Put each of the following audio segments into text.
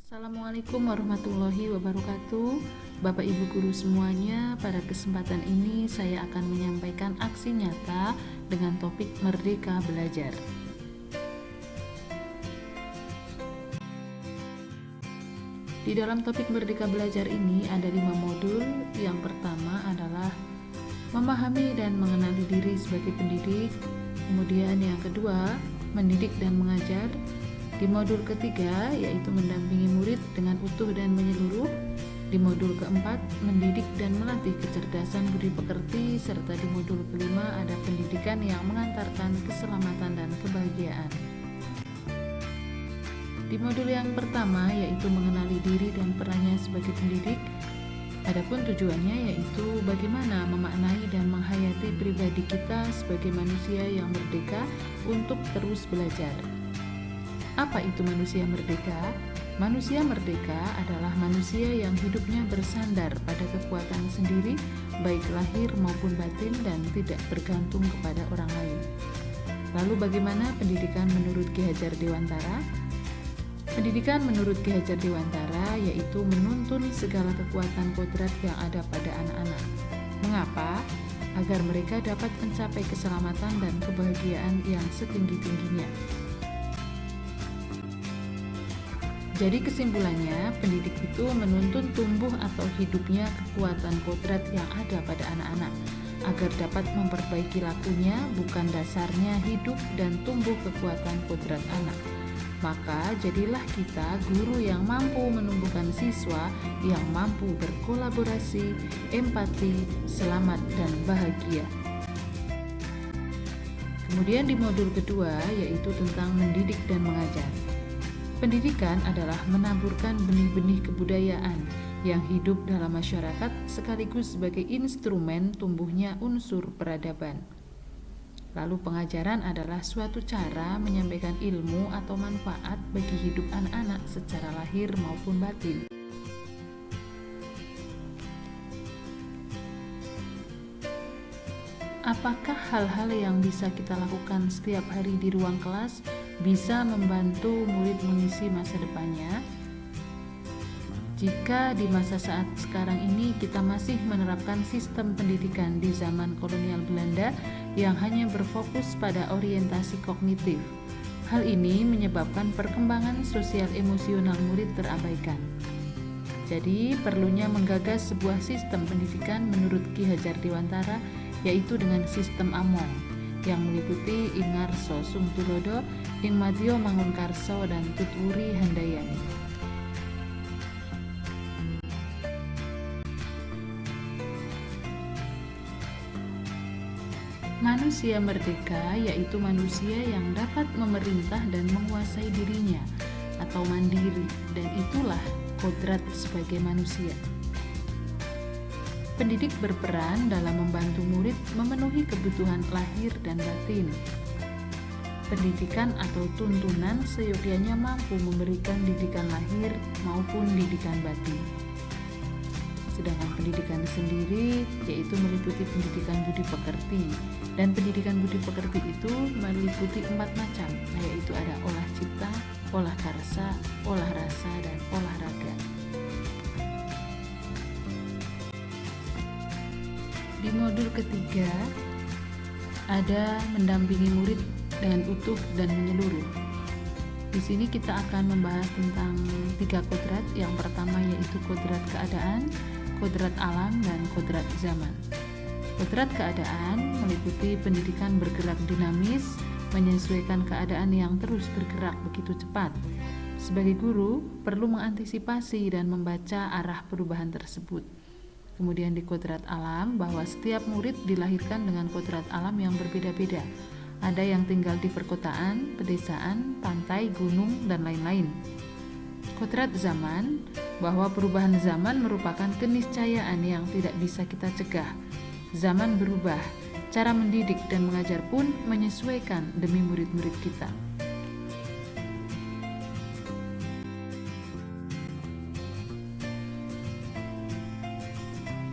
Assalamualaikum warahmatullahi wabarakatuh. Bapak Ibu guru semuanya, pada kesempatan ini saya akan menyampaikan aksi nyata dengan topik Merdeka Belajar. Di dalam topik Merdeka Belajar ini ada 5 modul. Yang pertama adalah memahami dan mengenali diri sebagai pendidik. Kemudian yang kedua, mendidik dan mengajar. Di modul ketiga, yaitu mendampingi murid dengan utuh dan menyeluruh. Di modul keempat, mendidik dan melatih kecerdasan budi pekerti. Serta di modul kelima ada pendidikan yang mengantarkan keselamatan dan kebahagiaan. Di modul yang pertama, yaitu mengenali diri dan perannya sebagai pendidik, adapun tujuannya yaitu bagaimana memaknai dan menghayati pribadi kita sebagai manusia yang merdeka untuk terus belajar. Apa itu manusia merdeka? Manusia merdeka adalah manusia yang hidupnya bersandar pada kekuatan sendiri, baik lahir maupun batin, dan tidak bergantung kepada orang lain. Lalu bagaimana pendidikan menurut Ki Hajar Dewantara? Pendidikan menurut Ki Hajar Dewantara yaitu menuntun segala kekuatan kodrat yang ada pada anak-anak. Mengapa? Agar mereka dapat mencapai keselamatan dan kebahagiaan yang setinggi-tingginya. Jadi kesimpulannya, pendidik itu menuntun tumbuh atau hidupnya kekuatan kodrat yang ada pada anak-anak, agar dapat memperbaiki lakunya, bukan dasarnya hidup dan tumbuh kekuatan kodrat anak. Maka jadilah kita guru yang mampu menumbuhkan siswa yang mampu berkolaborasi, empati, selamat, dan bahagia. Kemudian di modul kedua, yaitu tentang mendidik dan mengajar. Pendidikan adalah menaburkan benih-benih kebudayaan yang hidup dalam masyarakat sekaligus sebagai instrumen tumbuhnya unsur peradaban. Lalu pengajaran adalah suatu cara menyampaikan ilmu atau manfaat bagi hidup anak-anak secara lahir maupun batin. Apakah hal-hal yang bisa kita lakukan setiap hari di ruang kelas bisa membantu murid mengisi masa depannya? Jika di masa saat sekarang ini kita masih menerapkan sistem pendidikan di zaman kolonial Belanda yang hanya berfokus pada orientasi kognitif, hal ini menyebabkan perkembangan sosial emosional murid terabaikan. Jadi perlunya menggagas sebuah sistem pendidikan menurut Ki Hajar Dewantara, yaitu dengan sistem Among yang meliputi Ingarso Sungtulodo, Ingmadyo Mangunkarso, dan Tutwuri Handayani. Manusia merdeka yaitu manusia yang dapat memerintah dan menguasai dirinya atau mandiri, dan itulah kodrat sebagai manusia. Pendidik berperan dalam membantu murid memenuhi kebutuhan lahir dan batin. Pendidikan atau tuntunan seyogyanya mampu memberikan didikan lahir maupun didikan batin. Sedangkan pendidikan sendiri yaitu meliputi pendidikan budi pekerti. Dan pendidikan budi pekerti itu meliputi 4 macam, yaitu ada olah cipta, olah karsa, olah rasa, dan olahraga. Di modul ketiga ada mendampingi murid dengan utuh dan menyeluruh. Di sini kita akan membahas tentang 3 kodrat. Yang pertama yaitu kodrat keadaan, kodrat alam, dan kodrat zaman. Kodrat keadaan meliputi pendidikan bergerak dinamis, menyesuaikan keadaan yang terus bergerak begitu cepat. Sebagai guru, perlu mengantisipasi dan membaca arah perubahan tersebut. Kemudian di kodrat alam, bahwa setiap murid dilahirkan dengan kodrat alam yang berbeda-beda. Ada yang tinggal di perkotaan, pedesaan, pantai, gunung, dan lain-lain. Kodrat zaman, bahwa perubahan zaman merupakan keniscayaan yang tidak bisa kita cegah. Zaman berubah, cara mendidik dan mengajar pun menyesuaikan demi murid-murid kita.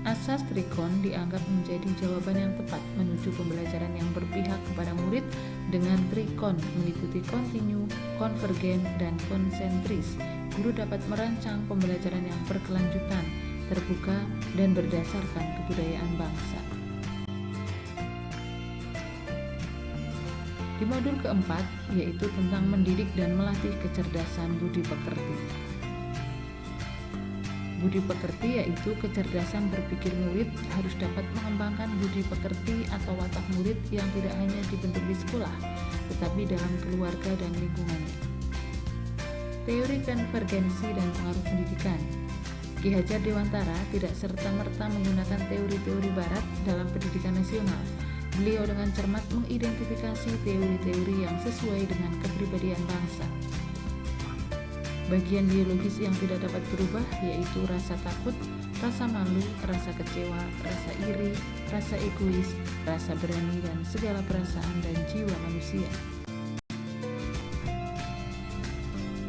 Asas Trikon dianggap menjadi jawaban yang tepat menuju pembelajaran yang berpihak kepada murid dengan Trikon meliputi continue, konvergen, dan konsentris. Guru dapat merancang pembelajaran yang berkelanjutan, terbuka, dan berdasarkan kebudayaan bangsa. Di modul keempat, yaitu tentang mendidik dan melatih kecerdasan budi pekerti. Budi pekerti yaitu kecerdasan berpikir murid harus dapat mengembangkan budi pekerti atau watak murid yang tidak hanya dibentuk di sekolah, tetapi dalam keluarga dan lingkungannya. Teori konvergensi dan pengaruh pendidikan. Ki Hajar Dewantara tidak serta-merta menggunakan teori-teori barat dalam pendidikan nasional. Beliau dengan cermat mengidentifikasi teori-teori yang sesuai dengan kepribadian bangsa. Bagian biologis yang tidak dapat berubah yaitu rasa takut, rasa malu, rasa kecewa, rasa iri, rasa egois, rasa berani, dan segala perasaan dan jiwa manusia.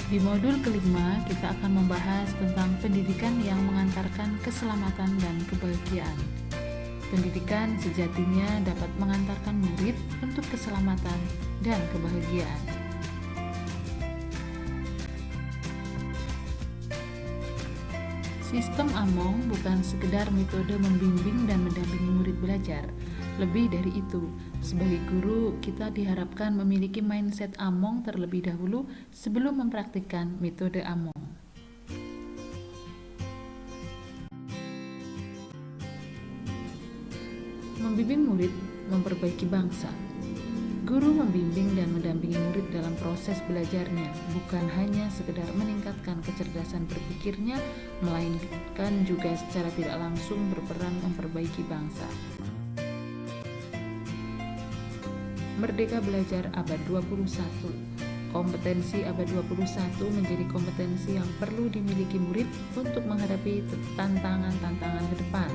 Di modul kelima, kita akan membahas tentang pendidikan yang mengantarkan keselamatan dan kebahagiaan. Pendidikan sejatinya dapat mengantarkan murid untuk keselamatan dan kebahagiaan. Sistem Among bukan sekedar metode membimbing dan mendampingi murid belajar. Lebih dari itu, sebagai guru, kita diharapkan memiliki mindset Among terlebih dahulu sebelum mempraktikkan metode Among. Membimbing murid memperbaiki bangsa. Guru membimbing dan mendampingi murid dalam proses belajarnya, bukan hanya sekedar meningkatkan kecerdasan berpikirnya, melainkan juga secara tidak langsung berperan memperbaiki bangsa. Merdeka Belajar Abad 21. Kompetensi abad 21 menjadi kompetensi yang perlu dimiliki murid untuk menghadapi tantangan-tantangan ke depan.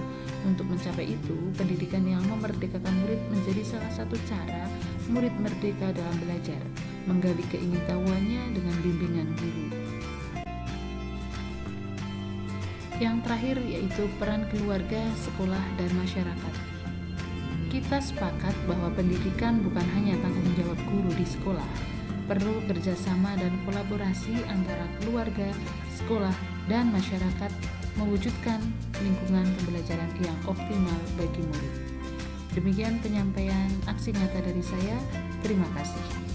Untuk mencapai itu, pendidikan yang memerdekakan murid menjadi salah satu cara murid merdeka dalam belajar, menggali keingintahuannya dengan bimbingan guru. Yang terakhir yaitu peran keluarga, sekolah, dan masyarakat. Kita sepakat bahwa pendidikan bukan hanya tanggung jawab guru di sekolah, perlu kerjasama dan kolaborasi antara keluarga, sekolah, dan masyarakat mewujudkan lingkungan pembelajaran yang optimal bagi murid. Demikian penyampaian aksi nyata dari saya. Terima kasih.